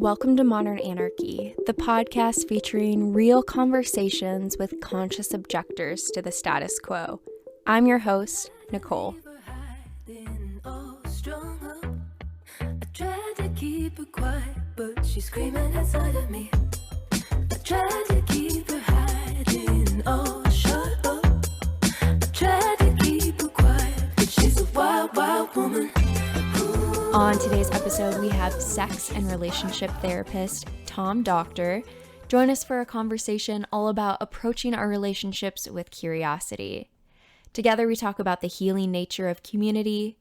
Welcome to Modern Anarchy, the podcast featuring real conversations with conscious objectors to the status quo. I'm your host, Nicole. I tried to keep her quiet, but she's screaming inside of me. I tried to keep her hiding, oh, shut up. I tried to keep her quiet, but she's a wild, wild woman. On today's episode, we have sex and relationship therapist Tom Doctor join us for a conversation all about approaching our relationships with curiosity. Together, we talk about the healing nature of community,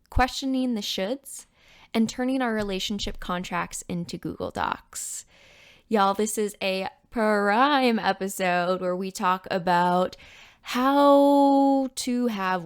questioning the shoulds, and turning our relationship contracts into Google Docs. Y'all, this is a prime episode where we talk about how to have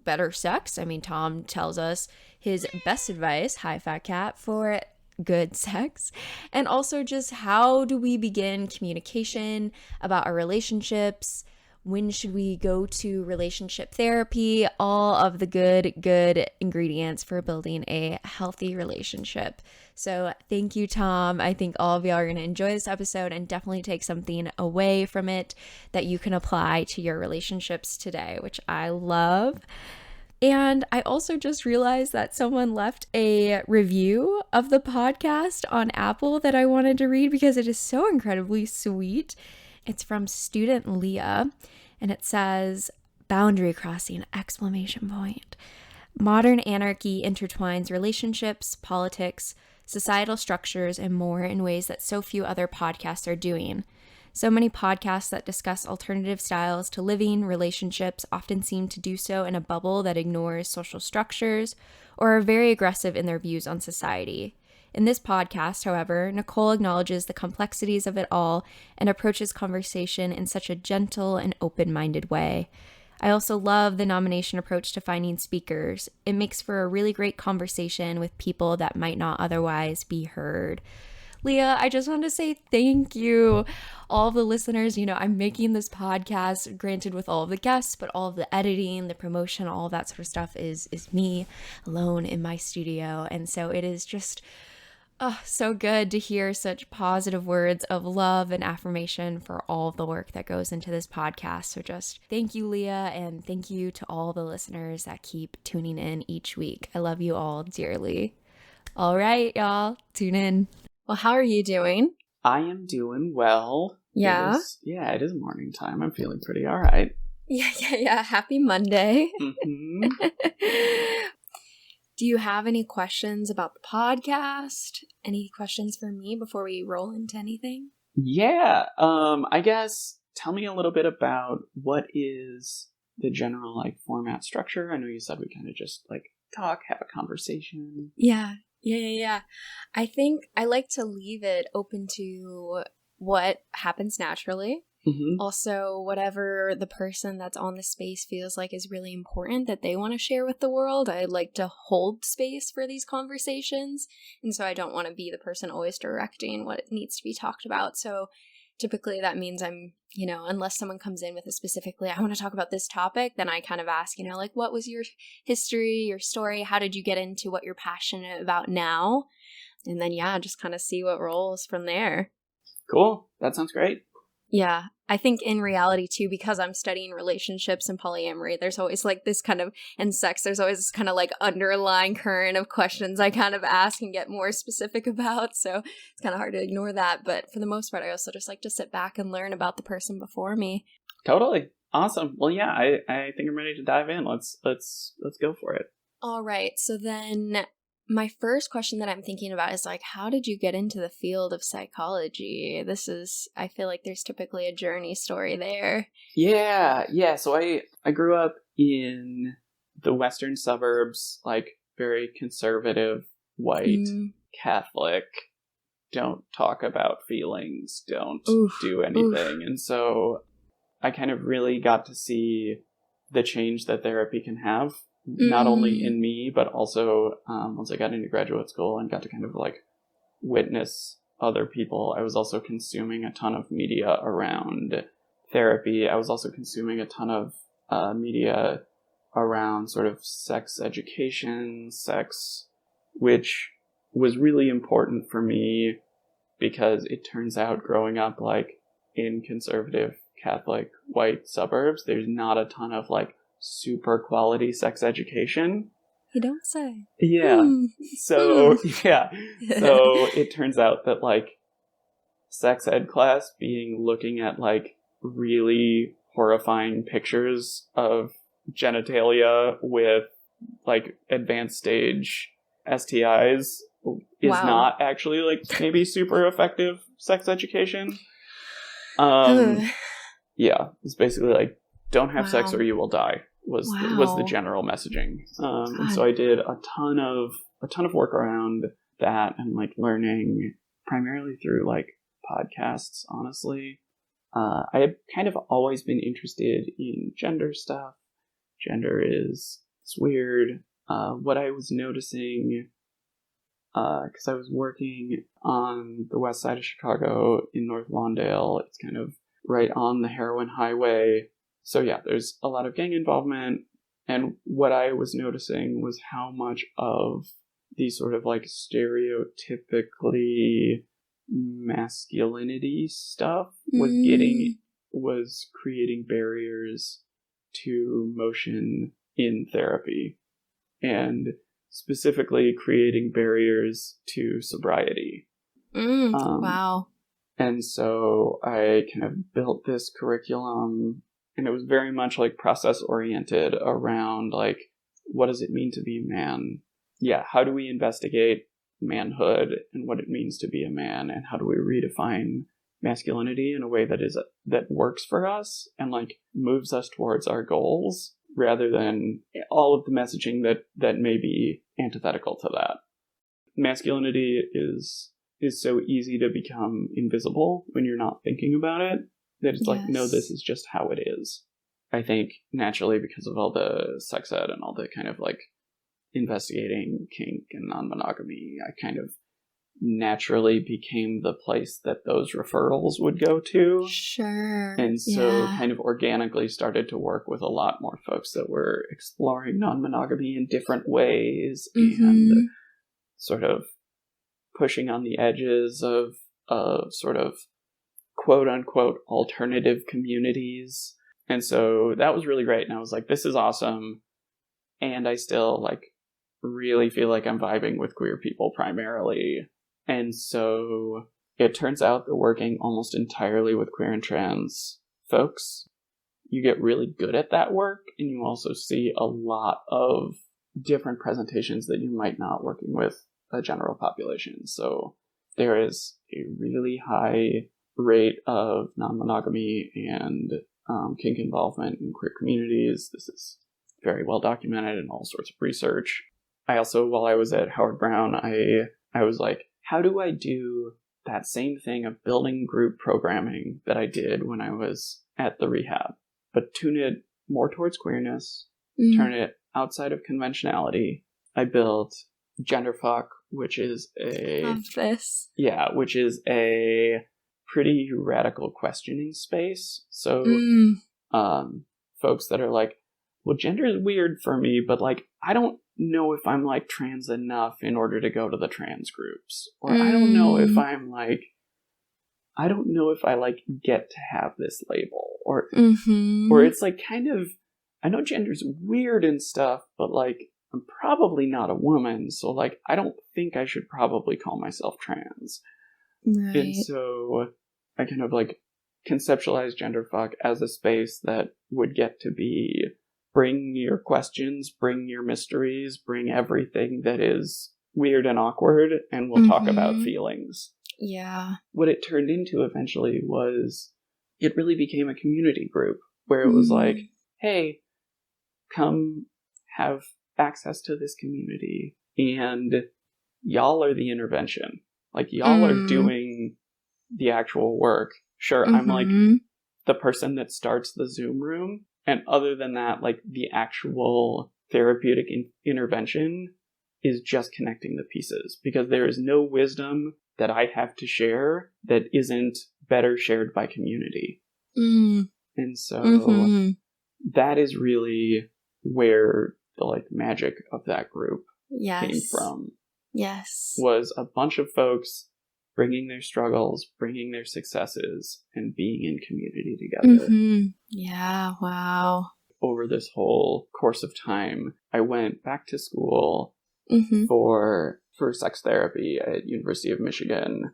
better sex. Tom tells us his best advice, hi fat cat, for good sex. And also just how do we begin communication about our relationships? When should we go to relationship therapy? All of the good ingredients for building a healthy relationship. So thank you, Tom. I think all of y'all are going to enjoy this episode and definitely take something away from it that you can apply to your relationships today, which I love. And I also just realized that someone left a review of the podcast on Apple that I wanted to read because it is so incredibly sweet. It's from student Leah, and it says, boundary crossing, ! Modern anarchy intertwines relationships, politics, societal structures, and more in ways that so few other podcasts are doing. So many podcasts that discuss alternative styles to living relationships often seem to do so in a bubble that ignores social structures or are very aggressive in their views on society. In this podcast, however, Nicole acknowledges the complexities of it all and approaches conversation in such a gentle and open-minded way. I also love the nomination approach to finding speakers. It makes for a really great conversation with people that might not otherwise be heard. Leah, I just want to say thank you. All of the listeners, I'm making this podcast, granted with all of the guests, but all of the editing, the promotion, all of that sort of stuff is me alone in my studio. And so it is just so good to hear such positive words of love and affirmation for all of the work that goes into this podcast. So just thank you, Leah, and thank you to all the listeners that keep tuning in each week. I love you all dearly. All right, y'all, tune in. Well, how are you doing? I am doing well. Yeah? It is morning time. I'm feeling pretty all right. Yeah. Happy Monday. Mm-hmm. Do you have any questions about the podcast? Any questions for me before we roll into anything? Yeah. I guess tell me a little bit about what is the general format structure. I know you said we kind of just talk, have a conversation. Yeah. I think I like to leave it open to what happens naturally. Mm-hmm. Also, whatever the person that's on the space feels like is really important that they want to share with the world. I like to hold space for these conversations. And so I don't want to be the person always directing what needs to be talked about. So typically that means I'm, unless someone comes in with a specifically, I want to talk about this topic, then I kind of ask, what was your history, your story? How did you get into what you're passionate about now? And then, just kind of see what rolls from there. Cool. That sounds great. Yeah. I think in reality too, because I'm studying relationships and polyamory, there's always this kind of, and sex, there's always this kind of underlying current of questions I kind of ask and get more specific about. So it's kind of hard to ignore that. But for the most part, I also just like to sit back and learn about the person before me. Totally. Awesome. Well, yeah, I think I'm ready to dive in. Let's go for it. All right. So then my first question that I'm thinking about is how did you get into the field of psychology? I feel like there's typically a journey story there. Yeah. So I grew up in the western suburbs, very conservative, white, Catholic, don't talk about feelings, don't do anything. And so I kind of really got to see the change that therapy can have. Not only in me, but also once I got into graduate school and got to kind of witness other people. I was also consuming a ton of media around therapy. I was also consuming a ton of media around sort of sex education, which was really important for me because it turns out growing up like in conservative Catholic white suburbs, there's not a ton of like super quality sex education. You don't say. Yeah. So it turns out that like sex ed class looking at like really horrifying pictures of genitalia with like advanced stage STIs is not actually like maybe super effective sex education. Yeah, it's basically like don't have sex or you will die was the general messaging. And so I did a ton of work around that and like learning primarily through like podcasts, honestly. I had kind of always been interested in gender stuff. Gender it's weird. What I was noticing, because I was working on the west side of Chicago in North Lawndale, it's kind of right on the heroin highway. So yeah, there's a lot of gang involvement. And what I was noticing was how much of the sort of like stereotypically masculinity stuff was creating barriers to motion in therapy, and specifically creating barriers to sobriety. Wow. And so I kind of built this curriculum, and it was very much like process oriented around like, what does it mean to be a man? Yeah, how do we investigate manhood and what it means to be a man, and how do we redefine masculinity in a way that works for us and like moves us towards our goals, rather than all of the messaging that may be antithetical to that. Masculinity is so easy to become invisible when you're not thinking about it, that it's like, no, this is just how it is. I think naturally, because of all the sex ed and all the kind of like investigating kink and non-monogamy, I kind of naturally became the place that those referrals would go to. Sure. And so kind of organically started to work with a lot more folks that were exploring non-monogamy in different ways and sort of pushing on the edges of sort of quote unquote alternative communities. And so that was really great. And I was like, this is awesome. And I still like really feel like I'm vibing with queer people primarily. And so it turns out that working almost entirely with queer and trans folks, you get really good at that work, and you also see a lot of different presentations that you might not working with a general population. So there is a really high rate of non-monogamy and kink involvement in queer communities. This is very well documented in all sorts of research. I also, while I was at Howard Brown, I was like, how do I do that same thing of building group programming that I did when I was at the rehab, but tune it more towards queerness, turn it outside of conventionality? I built Genderfuck, which is which is a pretty radical questioning space. So folks that are like, well, gender is weird for me, but like I don't know if I'm like trans enough in order to go to the trans groups, or I don't know if I'm like, I don't know if I like get to have this label, or it's like kind of, I know gender's weird and stuff, but like I'm probably not a woman, so like I don't think I should probably call myself trans. Right. And so I kind of like conceptualized Genderfuck as a space that would get to be bring your questions, bring your mysteries, bring everything that is weird and awkward, and we'll talk about feelings. Yeah. What it turned into eventually was, it really became a community group where it was like, hey, come have access to this community, and y'all are the intervention. Like, y'all are doing the actual work. Sure, I'm like the person that starts the Zoom room, and other than that, like the actual therapeutic intervention is just connecting the pieces, because there is no wisdom that I have to share that isn't better shared by community. And so that is really where the like magic of that group came from. Was a bunch of folks bringing their struggles, bringing their successes, and being in community together. Mm-hmm. Yeah, wow. Over this whole course of time, I went back to school Mm-hmm. for sex therapy at University of Michigan,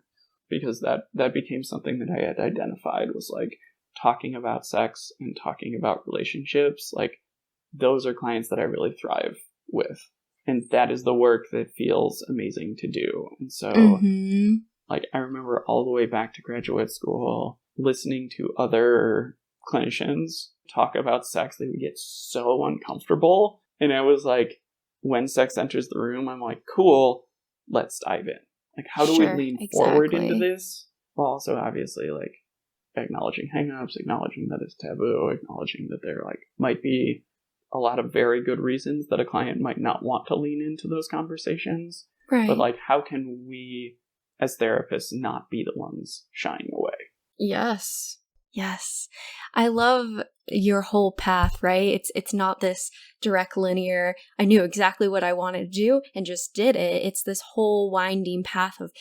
because that became something that I had identified was like talking about sex and talking about relationships. Like, those are clients that I really thrive with. And that is the work that feels amazing to do. And so, Mm-hmm. like, I remember all the way back to graduate school, listening to other clinicians talk about sex, they would get so uncomfortable. And I was like, when sex enters the room, I'm like, cool, let's dive in. Like, how do we lean forward into this? While also obviously, like, acknowledging hangups, acknowledging that it's taboo, acknowledging that there, like, might be a lot of very good reasons that a client might not want to lean into those conversations. Right. But, like, how can we, as therapists, not be the ones shying away? Yes. Yes. I love your whole path, right? It's not this direct linear, I knew exactly what I wanted to do and just did it. It's this whole winding path of,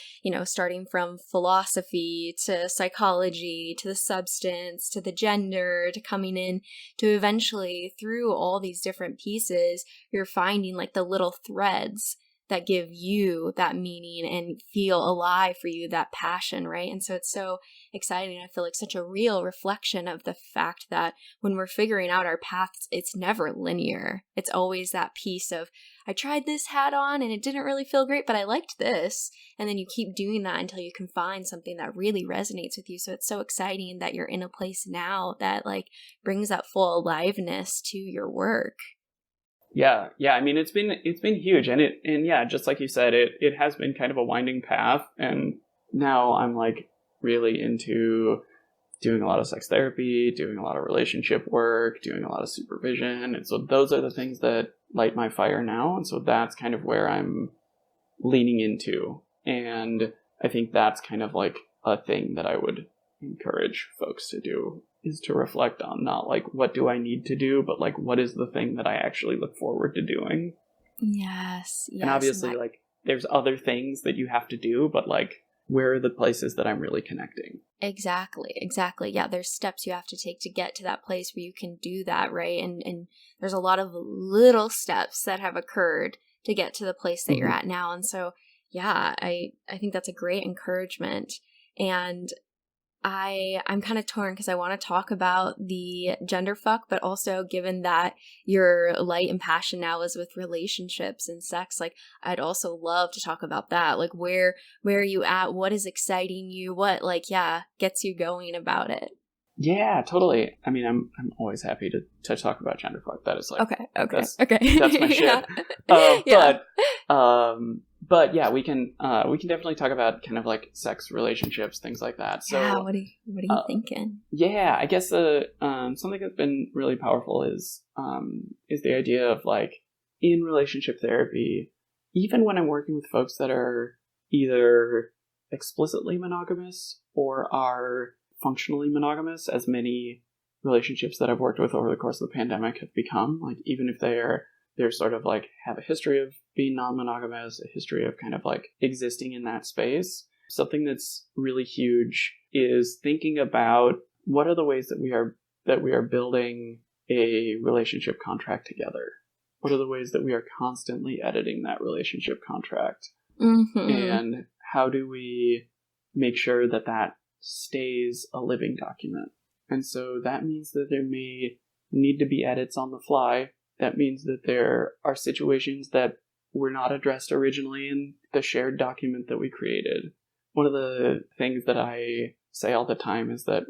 starting from philosophy to psychology to the substance to the gender to coming in to eventually through all these different pieces, you're finding like the little threads that give you that meaning and feel alive for you, that passion, right? And so it's so exciting. I feel like such a real reflection of the fact that when we're figuring out our paths, it's never linear. It's always that piece of, I tried this hat on and it didn't really feel great, but I liked this. And then you keep doing that until you can find something that really resonates with you. So it's so exciting that you're in a place now that like brings that full aliveness to your work. Yeah. I mean, it's been huge, and yeah, just like you said, it has been kind of a winding path, and now I'm like really into doing a lot of sex therapy, doing a lot of relationship work, doing a lot of supervision, and so those are the things that light my fire now, and so that's kind of where I'm leaning into, and I think that's kind of like a thing that I would encourage folks to do, is to reflect on not like what do I need to do, but like what is the thing that I actually look forward to doing. Yes. And obviously like there's other things that you have to do, but like where are the places that I'm really connecting? Exactly. Yeah, there's steps you have to take to get to that place where you can do that, right? And there's a lot of little steps that have occurred to get to the place that you're at now. And so, yeah, I think that's a great encouragement. And I'm kind of torn because I want to talk about the gender fuck, but also given that your light and passion now is with relationships and sex, like I'd also love to talk about that. Like where are you at? What is exciting you? What gets you going about it? Yeah, totally. I mean, I'm always happy to talk about gender fuck. That is like okay. That's my shit. But yeah, we can definitely talk about kind of like sex, relationships, things like that. So yeah, what are you thinking? Yeah, I guess something that's been really powerful is the idea of like in relationship therapy, even when I'm working with folks that are either explicitly monogamous or are functionally monogamous, as many relationships that I've worked with over the course of the pandemic have become, like even if they're sort of like have a history of being non-monogamous, a history of kind of like existing in that space. Something that's really huge is thinking about what are the ways that we are building a relationship contract together. What are the ways that we are constantly editing that relationship contract? And how do we make sure that stays a living document? And so that means that there may need to be edits on the fly. That means that there are situations that were not addressed originally in the shared document that we created. One of the things that I say all the time is that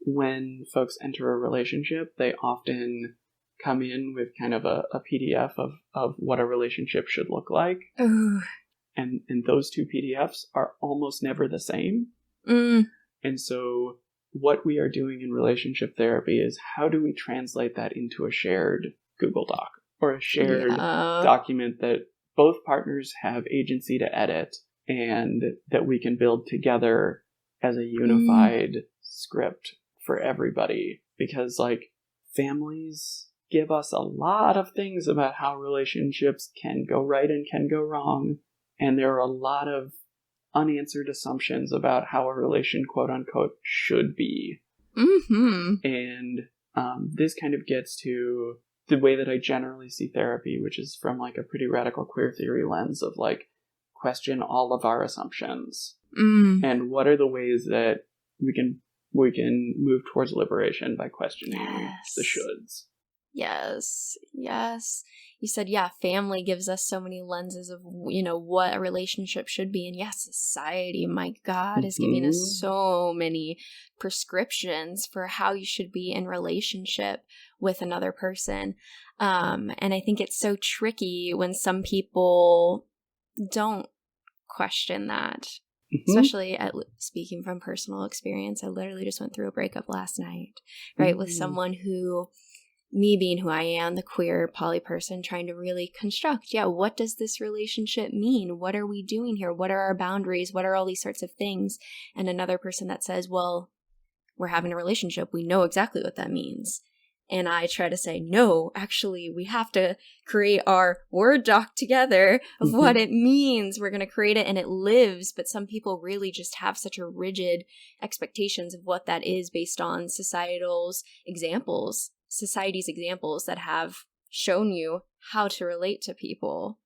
when folks enter a relationship, they often come in with kind of a PDF of what a relationship should look like. And those two PDFs are almost never the same. And so what we are doing in relationship therapy is how do we translate that into a shared Google Doc or a shared document that both partners have agency to edit and that we can build together as a unified script for everybody. Because like families give us a lot of things about how relationships can go right and can go wrong. And there are a lot of unanswered assumptions about how a relation, quote unquote, should be. Mm-hmm. And this kind of gets to the way that I generally see therapy, which is from like a pretty radical queer theory lens of like, question all of our assumptions. And what are the ways that we can move towards liberation by questioning the shoulds. Yes. You said, family gives us so many lenses of, what a relationship should be. And society, my God, is giving us so many prescriptions for how you should be in relationship with another person. And I think it's so tricky when some people don't question that. Especially speaking from personal experience. I literally just went through a breakup last night, right? With someone who, me being who I am, the queer poly person, trying to really construct, what does this relationship mean? What are we doing here? What are our boundaries? What are all these sorts of things? And another person that says, well, we're having a relationship. We know exactly what that means. And I try to say, no, actually, we have to create our Word doc together of what it means. We're going to create it and it lives. But some people really just have such a rigid expectations of what that is based on society's examples that have shown you how to relate to people.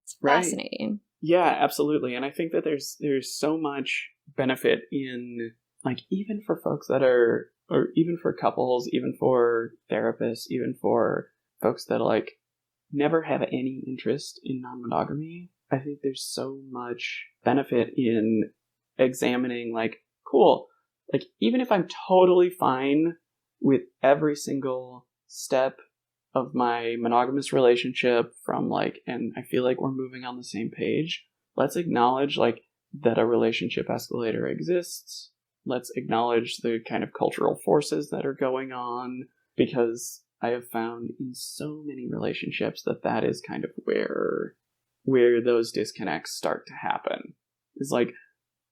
It's fascinating. Yeah, absolutely. And I think that there's so much benefit in, like, even for folks that are, or even for couples, even for therapists, even for folks that like never have any interest in non-monogamy, I think there's so much benefit in examining, like, cool, like, even if I'm totally fine with every single step of my monogamous relationship from like, and I feel like we're moving on the same page, let's acknowledge like that a relationship escalator exists. Let's acknowledge the kind of cultural forces that are going on, because I have found in so many relationships that is kind of where those disconnects start to happen. It's like,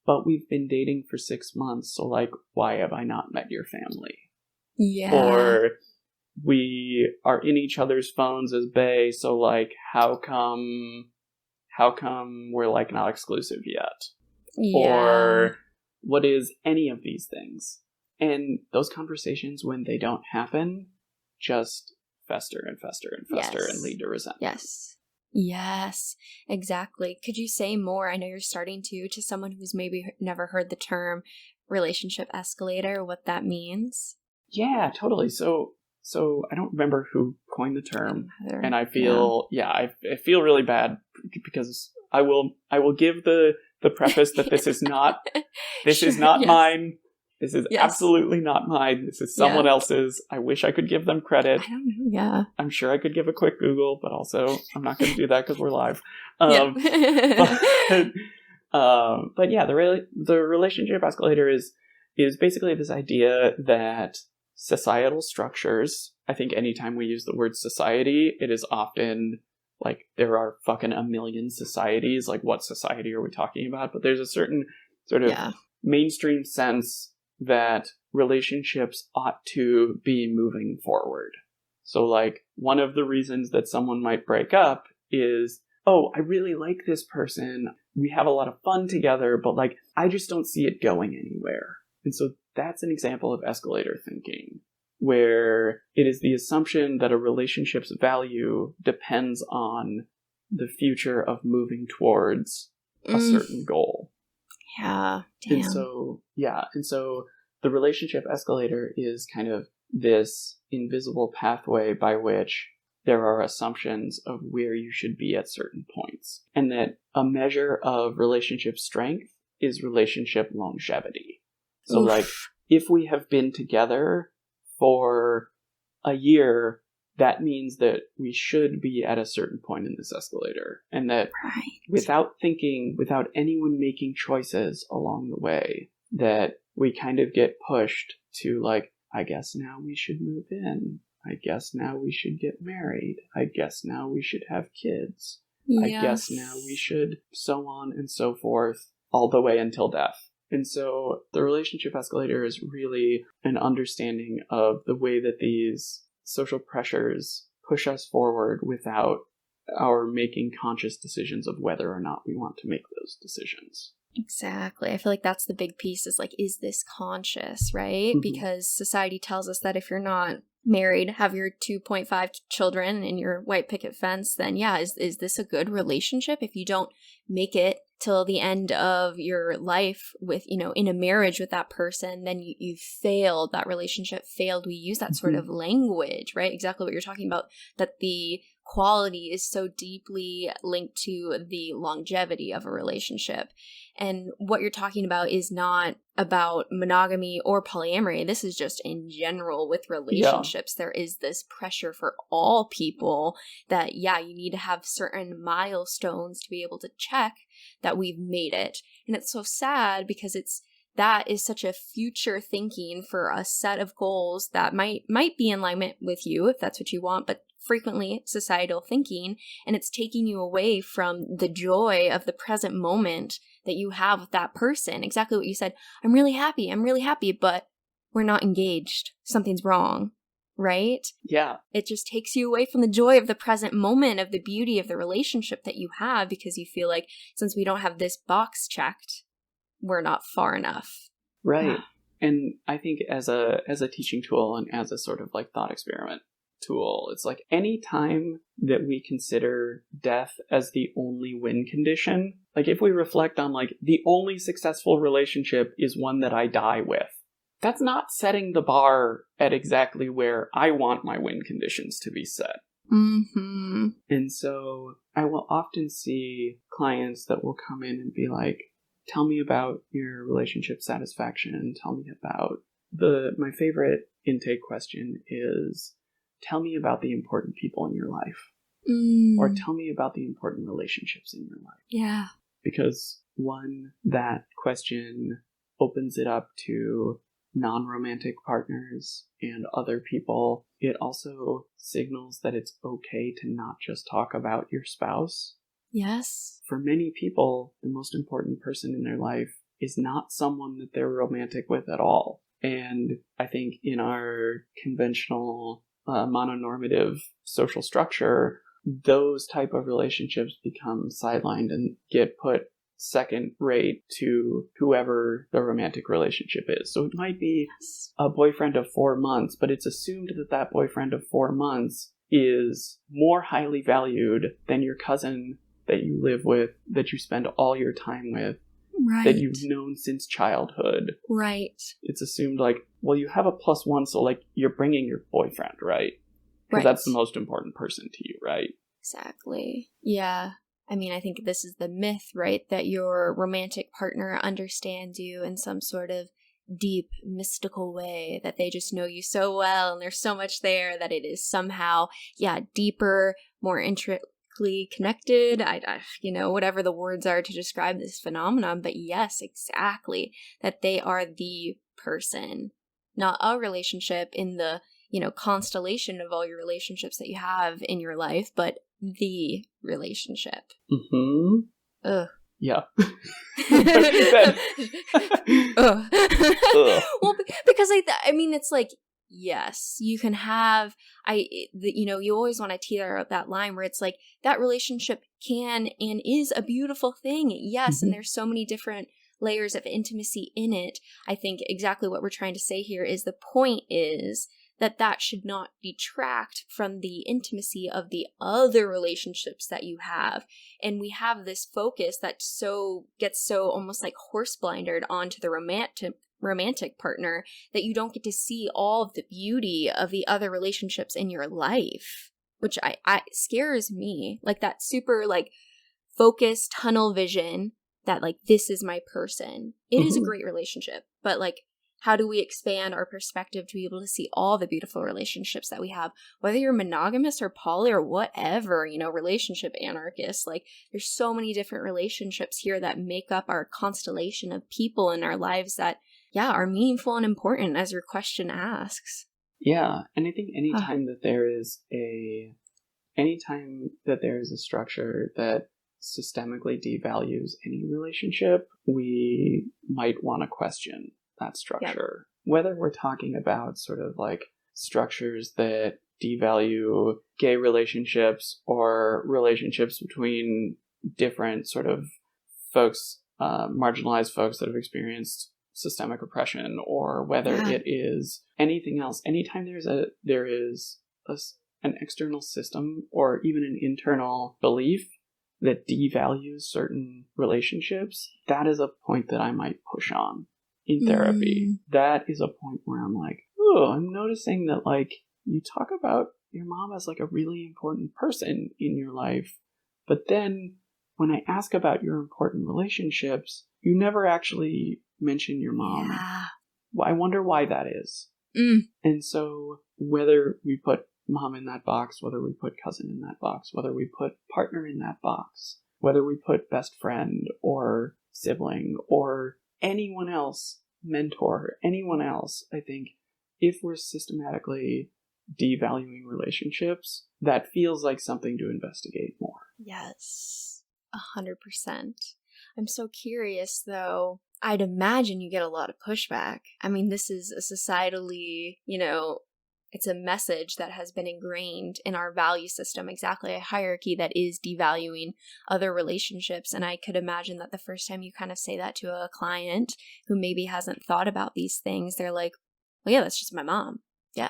but we've been dating for 6 months, so like, why have I not met your family? Yeah. Or we are in each other's phones as bae, so like, how come we're like not exclusive yet? Yeah. Or what is any of these things? And those conversations, when they don't happen, just fester and fester and fester and lead to resentment. Yes, exactly. Could you say more? I know you're starting to someone who's maybe never heard the term relationship escalator, what that means. Yeah, totally. So I don't remember who coined the term, and I feel I feel really bad because I will give the preface that this is not mine. This is absolutely not mine. This is someone else's. I wish I could give them credit. I don't know. Yeah. I'm sure I could give a quick Google, but also I'm not going to do that because we're live. But yeah, the relationship escalator is basically this idea that societal structures, I think anytime we use the word society, it is often like there are fucking a million societies. Like, what society are we talking about? But there's a certain sort of mainstream sense that relationships ought to be moving forward. So like, one of the reasons that someone might break up is, oh, I really like this person. We have a lot of fun together, but like, I just don't see it going anywhere. And so that's an example of escalator thinking, where it is the assumption that a relationship's value depends on the future of moving towards a certain goal. Yeah. Damn. And so the relationship escalator is kind of this invisible pathway by which there are assumptions of where you should be at certain points, and that a measure of relationship strength is relationship longevity. So like, if we have been together for a year, that means that we should be at a certain point in this escalator, and that without thinking, without anyone making choices along the way, that we kind of get pushed to like, I guess now we should move in. I guess now we should get married. I guess now we should have kids. I guess now we should, so on and so forth, all the way until death. And so the relationship escalator is really an understanding of the way that these social pressures push us forward without our making conscious decisions of whether or not we want to make those decisions. Exactly. I feel like that's the big piece is like, is this conscious, right? Mhm. Because society tells us that if you're not married, have your 2.5 children and your white picket fence, then yeah, is this a good relationship? If you don't make it till the end of your life with, in a marriage with that person, then you failed, that relationship failed. We use that sort of language, right? Exactly what you're talking about, that the quality is so deeply linked to the longevity of a relationship. And what you're talking about is not about monogamy or polyamory. This is just in general with relationships. Yeah. There is this pressure for all people that, yeah, you need to have certain milestones to be able to check that we've made it. And it's so sad because that is such a future thinking for a set of goals that might be in alignment with you if that's what you want, but frequently societal thinking, and it's taking you away from the joy of the present moment that you have with that person. Exactly what you said. I'm really happy, but we're not engaged. Something's wrong, right? Yeah. It just takes you away from the joy of the present moment, of the beauty of the relationship that you have, because you feel like since we don't have this box checked, we're not far enough. Right. And I think as a teaching tool and as a sort of like thought experiment tool, it's like any time that we consider death as the only win condition, like if we reflect on like the only successful relationship is one that I die with, that's not setting the bar at exactly where I want my win conditions to be set. Mm-hmm. And so I will often see clients that will come in and be like, tell me about your relationship satisfaction. Tell me about my favorite intake question is, tell me about the important people in your life. Or tell me about the important relationships in your life. Yeah. Because one, that question opens it up to non-romantic partners and other people. It also signals that it's okay to not just talk about your spouse. Yes. For many people, the most important person in their life is not someone that they're romantic with at all. And I think in our conventional mononormative social structure, those type of relationships become sidelined and get put second rate to whoever the romantic relationship is. So it might be a boyfriend of 4 months, but it's assumed that that boyfriend of 4 months is more highly valued than your cousin that you live with, that you spend all your time with, right, that you've known since childhood. Right. It's assumed like, well, you have a +1, so like you're bringing your boyfriend, right? Because that's the most important person to you, right? Exactly. Yeah. I mean, I think this is the myth, right? That your romantic partner understands you in some sort of deep, mystical way, that they just know you so well and there's so much there that it is somehow, deeper, more intricately connected. Whatever the words are to describe this phenomenon. But yes, exactly. That they are the person, not a relationship in the, constellation of all your relationships that you have in your life, but the relationship. Mm-hmm. Ugh. Yeah. Ugh. Well, because I mean, it's like, yes, you can have, you always want to teeter out that line where it's like, that relationship can and is a beautiful thing. Yes. Mm-hmm. And there's so many different layers of intimacy in it. I think exactly what we're trying to say here is the point is that should not detract from the intimacy of the other relationships that you have. And we have this focus that gets so almost like horse blinded onto the romantic partner that you don't get to see all of the beauty of the other relationships in your life, which I scares me. Like that super like focused tunnel vision that like, this is my person. It is a great relationship, but like, how do we expand our perspective to be able to see all the beautiful relationships that we have, whether you're monogamous or poly or whatever, relationship anarchist, like there's so many different relationships here that make up our constellation of people in our lives that, are meaningful and important as your question asks. Yeah. And I think anytime that there is a structure that systemically devalues any relationship, we might want to question that structure. Yep. Whether we're talking about sort of like structures that devalue gay relationships or relationships between different sort of folks marginalized folks that have experienced systemic oppression, or whether it is anything else. Anytime there is an external system or even an internal belief that devalues certain relationships, that is a point that I might push on in therapy. That is a point where I'm like, oh, I'm noticing that, like, you talk about your mom as like a really important person in your life, but then when I ask about your important relationships, you never actually mention your mom. Yeah. Well, I wonder why that is. And so whether we put mom in that box, whether we put cousin in that box, whether we put partner in that box, whether we put best friend or sibling or anyone else, mentor, anyone else, I think if we're systematically devaluing relationships, that feels like something to investigate more. Yes, 100%. I'm so curious, though. I'd imagine you get a lot of pushback. I mean, this is a societally, it's a message that has been ingrained in our value system, exactly a hierarchy that is devaluing other relationships. And I could imagine that the first time you kind of say that to a client who maybe hasn't thought about these things, they're like, well, yeah, that's just my mom. Yeah.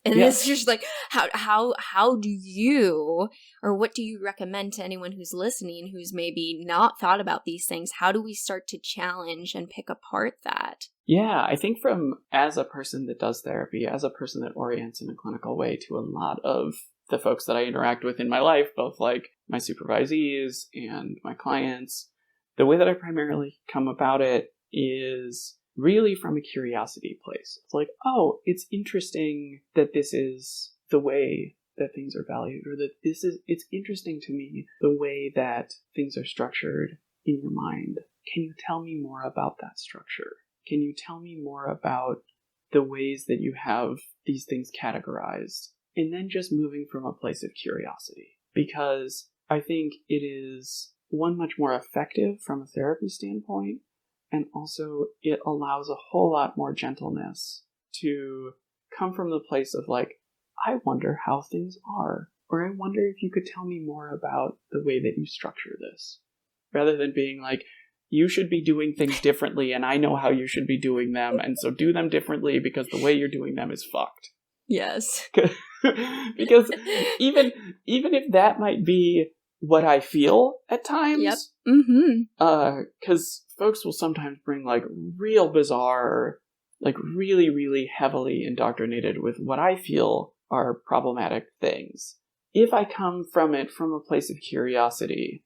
And it's just like, how do you, or what do you recommend to anyone who's listening who's maybe not thought about these things? How do we start to challenge and pick apart that? Yeah, I think as a person that does therapy, as a person that orients in a clinical way to a lot of the folks that I interact with in my life, both like my supervisees and my clients, the way that I primarily come about it is really from a curiosity place. It's like, oh, it's interesting that this is the way that things are valued, or that it's interesting to me the way that things are structured in your mind. Can you tell me more about that structure? Can you tell me more about the ways that you have these things categorized? And then just moving from a place of curiosity. Because I think it is, one, much more effective from a therapy standpoint, and also it allows a whole lot more gentleness to come from the place of like, I wonder how things are, or I wonder if you could tell me more about the way that you structure this, rather than being like, you should be doing things differently and I know how you should be doing them, and so do them differently because the way you're doing them is fucked. Yes. Because even if that might be what I feel at times, yep. Mm-hmm. Because folks will sometimes bring like real bizarre, like really, really heavily indoctrinated with what I feel are problematic things. If I come from it from a place of curiosity,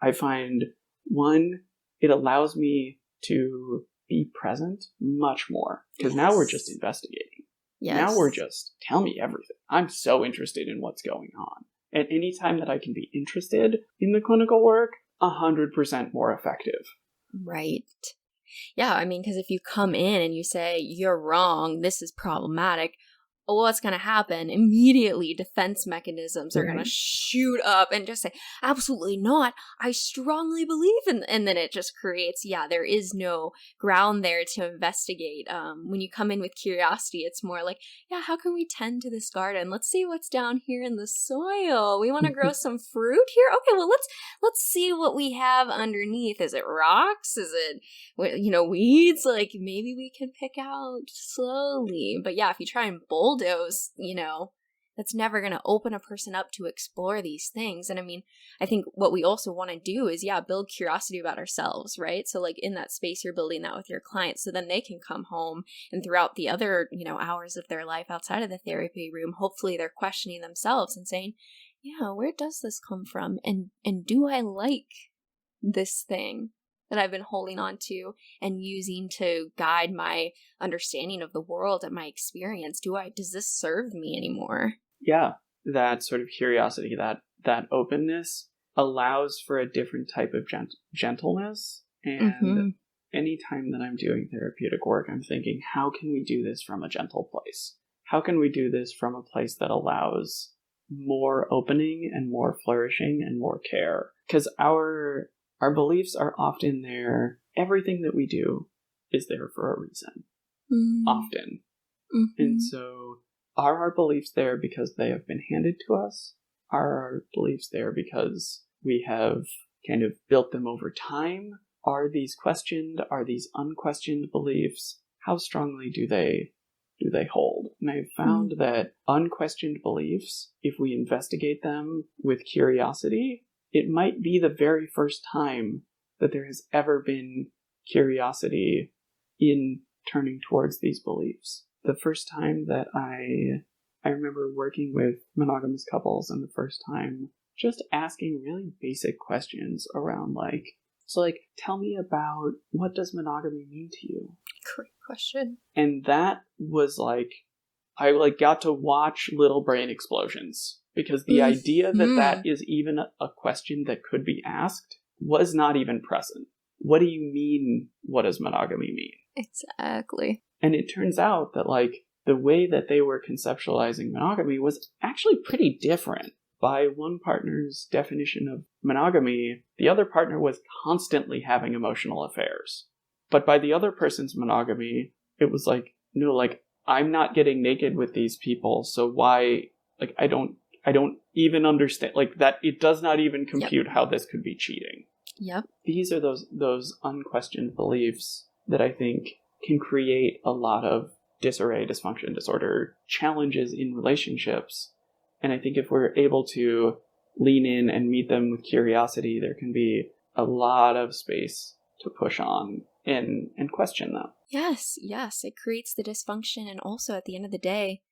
I find, one, it allows me to be present much more, because now we're just investigating. Yes. Now we're just, tell me everything. I'm so interested in what's going on. And any time that I can be interested in the clinical work, 100% more effective. Right. Yeah, I mean, because if you come in and you say, you're wrong, this is problematic, what's going to happen? Immediately, defense mechanisms are going to shoot up and just say, absolutely not. I strongly believe in, and then it just creates, there is no ground there to investigate. When you come in with curiosity, it's more like, how can we tend to this garden? Let's see what's down here in the soil. We want to grow some fruit here. Okay, well, let's see what we have underneath. Is it rocks? Is it, weeds? Like, maybe we can pick out slowly. But if you try and bulldoze, that's never going to open a person up to explore these things. And I mean, I think what we also want to do is, build curiosity about ourselves, right? So like in that space, you're building that with your clients, so then they can come home and throughout the other, hours of their life outside of the therapy room, hopefully they're questioning themselves and saying, where does this come from? And do I like this thing that I've been holding on to and using to guide my understanding of the world and my experience? Does this serve me anymore? Yeah, that sort of curiosity, that openness allows for a different type of gentleness. And anytime that I'm doing therapeutic work, I'm thinking, how can we do this from a gentle place? How can we do this from a place that allows more opening and more flourishing and more care? Because our beliefs are often there. Everything that we do is there for a reason. Often. And so, are our beliefs there because they have been handed to us? Are our beliefs there because we have kind of built them over time? are these questioned? Are these unquestioned beliefs? How strongly do they hold? And I've found that unquestioned beliefs, if we investigate them with curiosity, it might be the very first time that there has ever been curiosity in turning towards these beliefs. The first time that I remember working with monogamous couples, and the first time just asking really basic questions around tell me about, what does monogamy mean to you? Great question. And that was I got to watch little brain explosions, because the idea that is even a question that could be asked was not even present. What do you mean, what does monogamy mean? Exactly. And it turns out that the way that they were conceptualizing monogamy was actually pretty different. By one partner's definition of monogamy, the other partner was constantly having emotional affairs. But by the other person's monogamy, it was no, I'm not getting naked with these people, so why, I don't even understand, that it does not even compute how this could be cheating. Yep. These are those unquestioned beliefs that I think can create a lot of disarray, dysfunction, disorder, challenges in relationships. And I think if we're able to lean in and meet them with curiosity, there can be a lot of space to push on and question them. Yes. It creates the dysfunction, and also at the end of the day,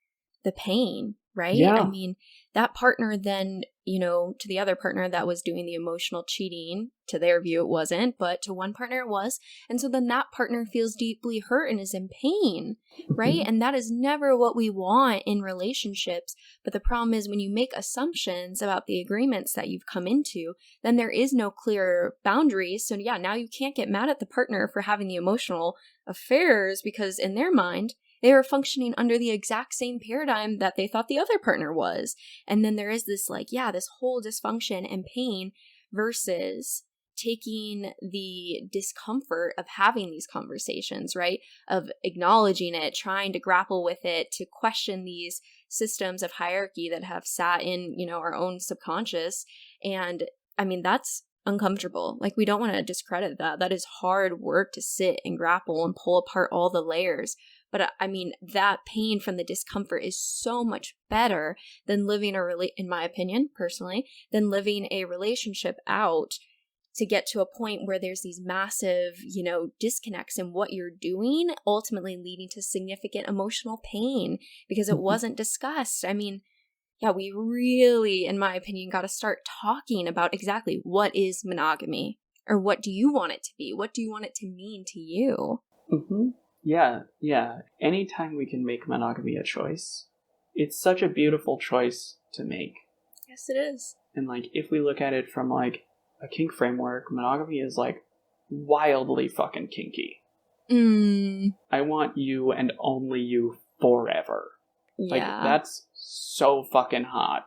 the pain, right? Yeah. I mean, that partner then, to the other partner that was doing the emotional cheating, to their view it wasn't, but to one partner it was. And so then that partner feels deeply hurt and is in pain, right? And that is never what we want in relationships. But the problem is, when you make assumptions about the agreements that you've come into, then there is no clear boundaries. So yeah, now you can't get mad at the partner for having the emotional affairs, because in their mind, they were functioning under the exact same paradigm that they thought the other partner was. And then there is this this whole dysfunction and pain, versus taking the discomfort of having these conversations, right? Of acknowledging it, trying to grapple with it, to question these systems of hierarchy that have sat in, our own subconscious. And I mean, that's uncomfortable. We don't want to discredit that. That is hard work to sit and grapple and pull apart all the layers. But I mean, that pain from the discomfort is so much better than living in my opinion, personally, than living a relationship out to get to a point where there's these massive, disconnects in what you're doing, ultimately leading to significant emotional pain because it wasn't discussed. I mean, yeah, we really, in my opinion, got to start talking about exactly what is monogamy, or what do you want it to be? What do you want it to mean to you? Mm-hmm. Yeah. Anytime we can make monogamy a choice, it's such a beautiful choice to make. Yes, it is. And if we look at it from a kink framework, monogamy is wildly fucking kinky. I want you and only you forever. Yeah. That's so fucking hot.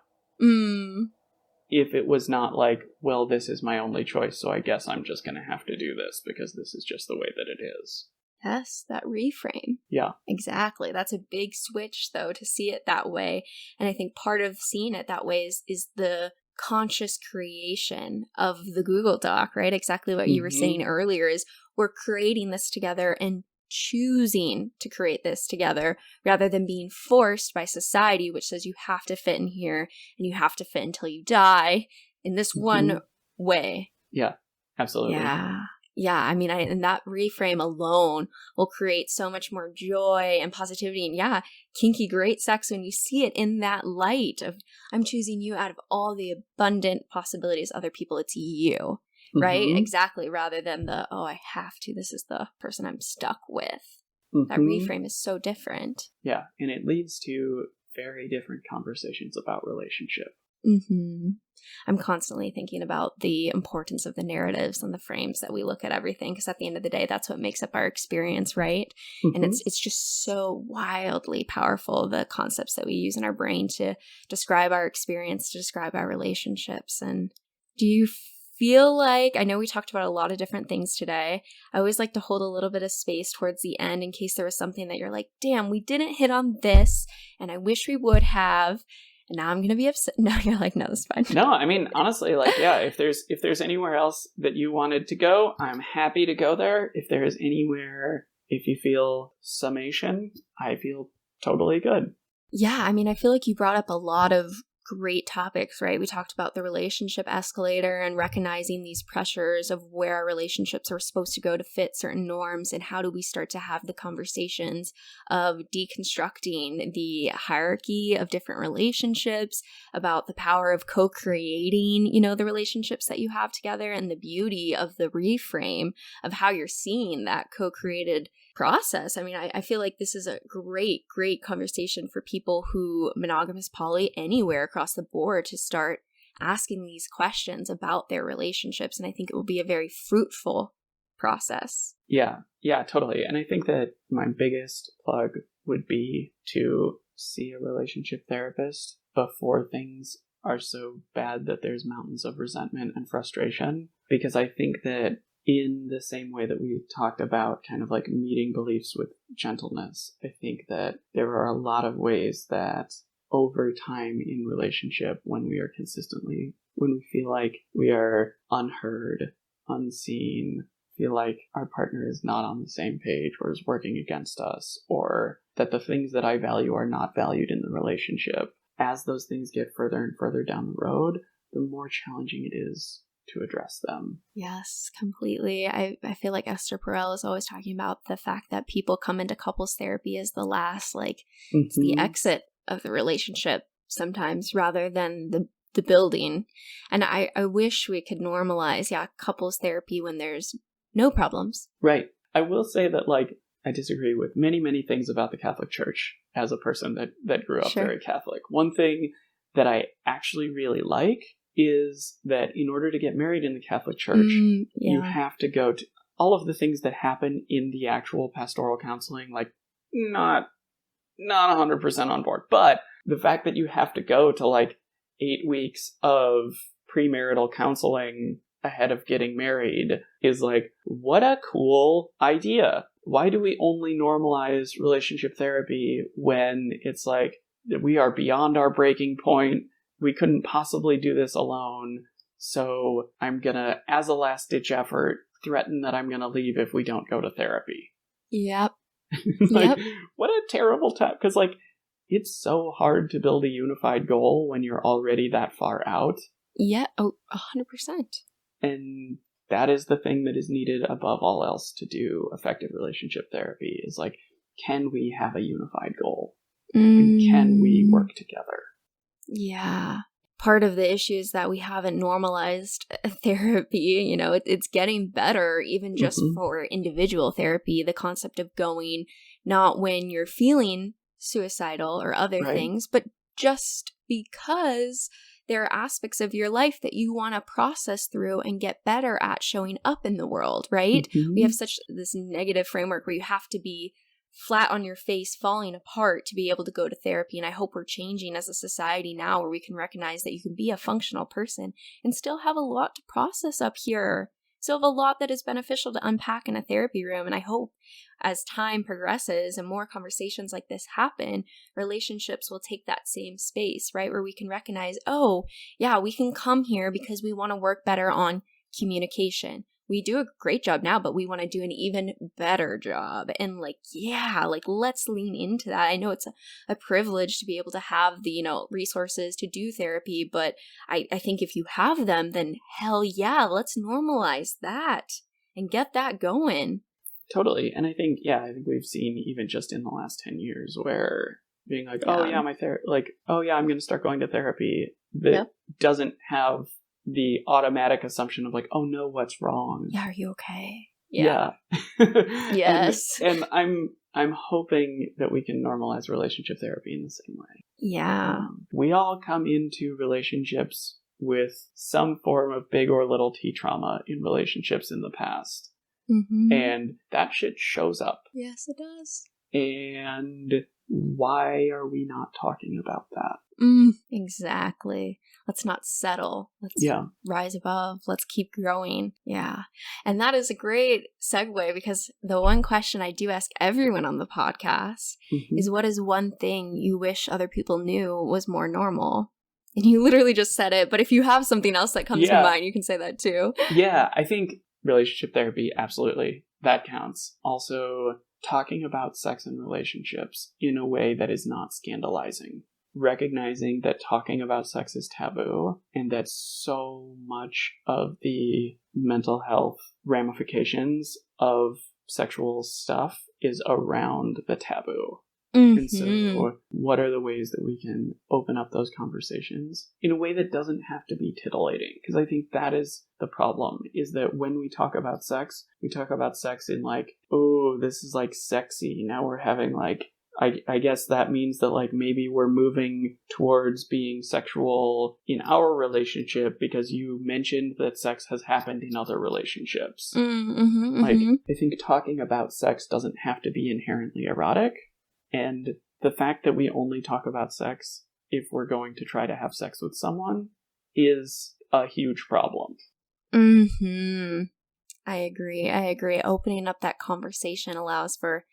If it was not well, this is my only choice, so I guess I'm just gonna have to do this because this is just the way that it is. Yes, that reframe. Yeah. Exactly. That's a big switch, though, to see it that way. And I think part of seeing it that way is the conscious creation of the Google Doc, right? Exactly what you were saying earlier is we're creating this together and choosing to create this together rather than being forced by society, which says you have to fit in here and you have to fit until you die in this one way. Yeah, absolutely. Yeah, I mean, and that reframe alone will create so much more joy and positivity. And kinky, great sex, when you see it in that light of, I'm choosing you out of all the abundant possibilities, other people, it's you, right? Exactly, rather than I have to, this is the person I'm stuck with. That reframe is so different. Yeah, and it leads to very different conversations about relationship. I'm constantly thinking about the importance of the narratives and the frames that we look at everything, because at the end of the day, that's what makes up our experience, right? And it's just so wildly powerful, the concepts that we use in our brain to describe our experience, to describe our relationships. And do you feel I know we talked about a lot of different things today. I always like to hold a little bit of space towards the end in case there was something that you're damn, we didn't hit on this, and I wish we would have. and now I'm going to be upset. No, you're like, no, that's fine. No, I mean, honestly, like, yeah, if there's anywhere else that you wanted to go, I'm happy to go there. If there is anywhere, if you feel summation, I feel totally good. Yeah, I mean, I feel like you brought up a lot of great topics, right? We talked about the relationship escalator and recognizing these pressures of where our relationships are supposed to go to fit certain norms, and how do we start to have the conversations of deconstructing the hierarchy of different relationships, about the power of co-creating, you know, the relationships that you have together, and the beauty of the reframe of how you're seeing that co-created process. I mean, I feel like this is a great conversation for people who monogamous, poly, anywhere across the board, to start asking these questions about their relationships. And I think it will be a very fruitful process. Yeah, totally. And I think that my biggest plug would be to see a relationship therapist before things are so bad that there's mountains of resentment and frustration. Because I think that in the same way that we talked about kind of like meeting beliefs with gentleness, I think that there are a lot of ways that over time in relationship, when we feel like we are unheard, unseen, feel like our partner is not on the same page or is working against us, or that the things that I value are not valued in the relationship, as those things get further and further down the road, the more challenging it is to address them. Yes, completely. I feel like Esther Perel is always talking about the fact that people come into couples therapy as the last, like, it's the exit of the relationship sometimes, rather than the building. And I wish we could normalize, couples therapy when there's no problems. Right. I will say that, like, I disagree with many things about the Catholic Church as a person that grew up very Catholic. One thing that I actually really like is that in order to get married in the Catholic Church, you have to go to all of the things that happen in the actual pastoral counseling, like, not 100% on board. But the fact that you have to go to like 8 weeks of premarital counseling ahead of getting married is like, what a cool idea. Why do we only normalize relationship therapy when it's like we are beyond our breaking point? We couldn't possibly do this alone. So I'm gonna, as a last ditch effort, threaten that I'm gonna leave if we don't go to therapy. Yep. Like, what a terrible time. Because, like, it's so hard to build a unified goal when you're already that far out. Yeah. Oh, 100%. And that is the thing that is needed above all else to do effective relationship therapy, is like, can we have a unified goal? And can we work together? Yeah. Part of the issue is that we haven't normalized therapy. You know, it's getting better, even just for individual therapy. The concept of going not when you're feeling suicidal or other things, but just because there are aspects of your life that you want to process through and get better at showing up in the world, right? We have such this negative framework where you have to be flat on your face, falling apart to be able to go to therapy. And I hope we're changing as a society now, where we can recognize that you can be a functional person and still have a lot to process up here. Still have a lot that is beneficial to unpack in a therapy room. And I hope as time progresses and more conversations like this happen, relationships will take that same space, right? Where we can recognize, oh, yeah, we can come here because we want to work better on communication. We do a great job now, but we want to do an even better job. And let's lean into that. I know it's a privilege to be able to have the, resources to do therapy, but I think if you have them, then hell yeah, let's normalize that and get that going. Totally. And I think we've seen even just in the last 10 years where being like, I'm going to start going to therapy, that doesn't have the automatic assumption of like, oh no, what's wrong? Yeah, are you okay? Yeah. Yes. And I'm hoping that we can normalize relationship therapy in the same way. Yeah. We all come into relationships with some form of big or little T trauma in relationships in the past. And that shit shows up. Yes, it does. And why are we not talking about that? Exactly. Let's not settle. Let's rise above. Let's keep growing. Yeah. And that is a great segue, because the one question I do ask everyone on the podcast is, what is one thing you wish other people knew was more normal? And you literally just said it, but if you have something else that comes to mind, you can say that too. Yeah, I think relationship therapy, absolutely. That counts. Also, talking about sex and relationships in a way that is not scandalizing. Recognizing that talking about sex is taboo, and that so much of the mental health ramifications of sexual stuff is around the taboo. And so what are the ways that we can open up those conversations in a way that doesn't have to be titillating? Because I think that is the problem, is that when we talk about sex, we talk about sex in like, oh, this is like sexy. Now we're having like, I guess that means that like maybe we're moving towards being sexual in our relationship because you mentioned that sex has happened in other relationships. Like, I think talking about sex doesn't have to be inherently erotic. And the fact that we only talk about sex if we're going to try to have sex with someone is a huge problem. I agree. Opening up that conversation allows for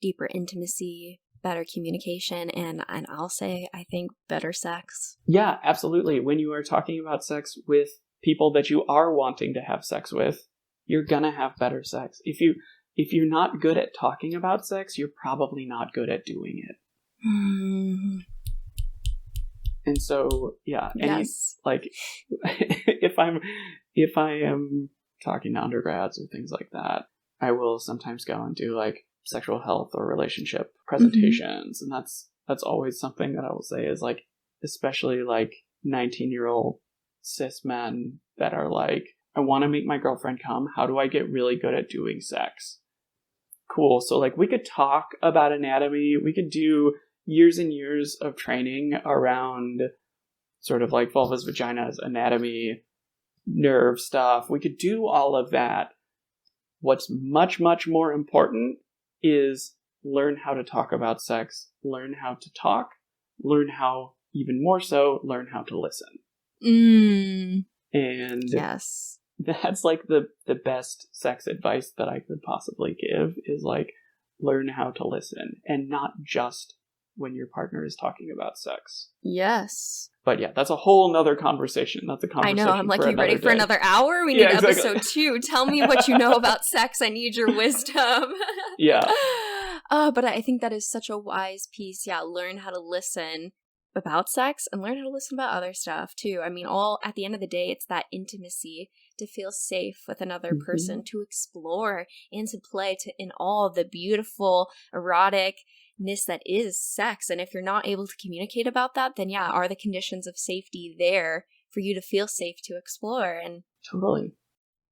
deeper intimacy, better communication, and I'll say, I think, better sex. Yeah, absolutely. When you are talking about sex with people that you are wanting to have sex with, you're gonna have better sex. If you're not good at talking about sex, you're probably not good at doing it. And so, yeah, like if I am talking to undergrads or things like that, I will sometimes go and do like sexual health or relationship presentations, and that's always something that I will say is like, especially like 19-year-old cis men that are like, I want to make my girlfriend come. How do I get really good at doing sex? Cool. So like we could talk about anatomy. We could do years and years of training around sort of like vulvas, vaginas, anatomy, nerve stuff. We could do all of that. What's much, much more important is learn how to talk about sex, learn how to talk, learn how, even more so, learn how to listen. And yes, that's like the best sex advice that I could possibly give, is like, learn how to listen, and not just when your partner is talking about sex. Yes. But yeah, that's a whole nother conversation. That's a conversation. I know. I'm like, you ready for another hour? We need episode 2. Tell me what you know about sex. I need your wisdom. Yeah. But I think that is such a wise piece. Yeah, learn how to listen about sex and learn how to listen about other stuff too. I mean, all at the end of the day, it's that intimacy, to feel safe with another person, to explore and to play in all the beautiful eroticness that is sex. And if you're not able to communicate about that, then yeah, are the conditions of safety there for you to feel safe to explore? And totally.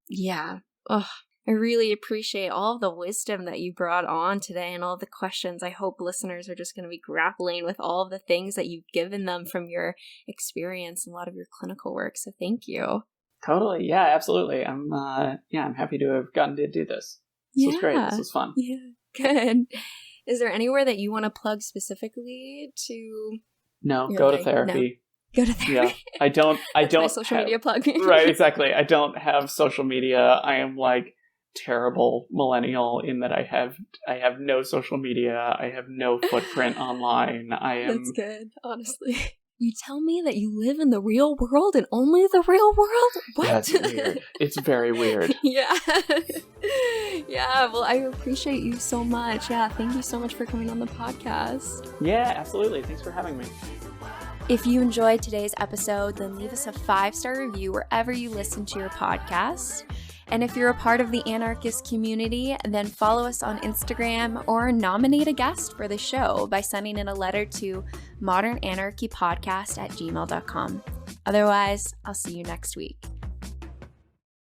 Yeah. Oh, I really appreciate all of the wisdom that you brought on today and all the questions. I hope listeners are just going to be grappling with all of the things that you've given them from your experience and a lot of your clinical work. So thank you. Totally. Yeah, absolutely. I'm happy to have gotten to do this. This was great. This was fun. Yeah, good. Is there anywhere that you want to plug specifically to? No, go to therapy. No. Go to therapy. Yeah, I don't my social media plug. Right, exactly. I don't have social media. I am like terrible millennial in that I have no social media. I have no footprint online. That's good, honestly. You tell me that you live in the real world and only the real world? What? That's weird. It's very weird. Yeah. Yeah, well, I appreciate you so much. Yeah, thank you so much for coming on the podcast. Yeah, absolutely. Thanks for having me. If you enjoyed today's episode, then leave us a 5-star review wherever you listen to your podcast. And if you're a part of the anarchist community, then follow us on Instagram or nominate a guest for the show by sending in a letter to modernanarchypodcast@gmail.com. Otherwise, I'll see you next week.